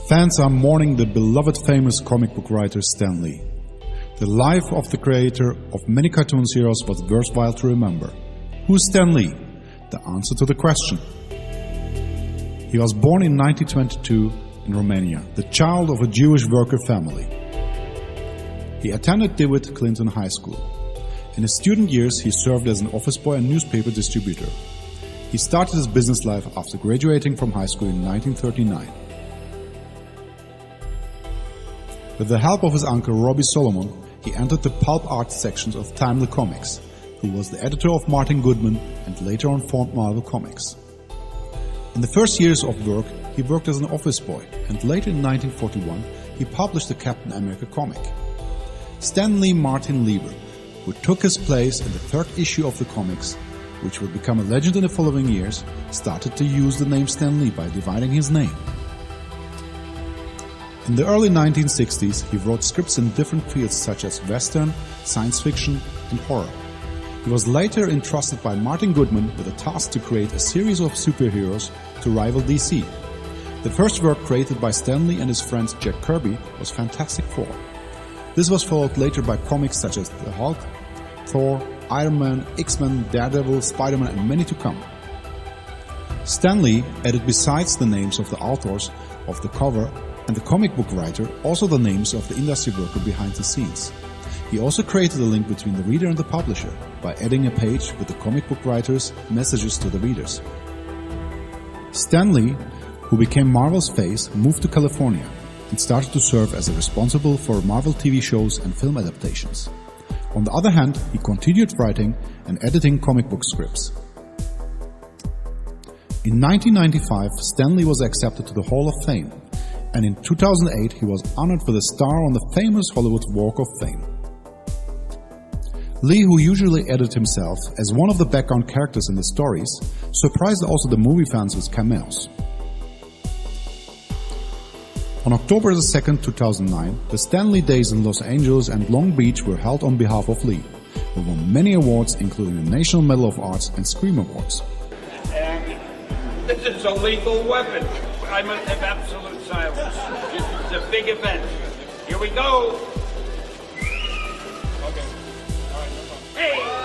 Fans are mourning the beloved famous comic book writer Stan Lee. The life of the creator of many cartoon heroes was worthwhile to remember. Who's Stan Lee? The answer to the question. He was born in 1922 in Romania, the child of a Jewish worker family. He attended DeWitt Clinton High School. In his student years, he served as an office boy and newspaper distributor. He started his business life after graduating from high school in 1939. With the help of his uncle Robbie Solomon, he entered the pulp art sections of Timely Comics, who was the editor of Martin Goodman and later on formed Marvel Comics. In the first years of work, he worked as an office boy, and later in 1941 he published the Captain America comic. Stan Lee Martin Lieber, who took his place in the third issue of the comics, which would become a legend in the following years, started to use the name Stan Lee by dividing his name. In the early 1960s, he wrote scripts in different fields such as Western, science fiction, and horror. He was later entrusted by Martin Goodman with a task to create a series of superheroes to rival DC. The first work created by Stan Lee and his friend Jack Kirby was Fantastic Four. This was followed later by comics such as The Hulk, Thor, Iron Man, X-Men, Daredevil, Spider-Man, and many to come. Stan Lee added, besides the names of the authors of the cover and the comic book writer, also the names of the industry worker behind the scenes. He also created a link between the reader and the publisher by adding a page with the comic book writer's messages to the readers. Stan Lee, who became Marvel's face, moved to California and started to serve as responsible for Marvel TV shows and film adaptations. On the other hand, he continued writing and editing comic book scripts. In 1995, Stan Lee was accepted to the Hall of Fame, and in 2008 he was honored with a star on the famous Hollywood Walk of Fame. Lee, who usually edited himself as one of the background characters in the stories, surprised also the movie fans with cameos. On October 2, 2009, the Stan Lee Days in Los Angeles and Long Beach were held on behalf of Lee, who won many awards including the National Medal of Arts and Scream Awards. This is a lethal weapon. I must have absolute silence. This is a big event. Here we go. Okay. All right, no problem. Hey!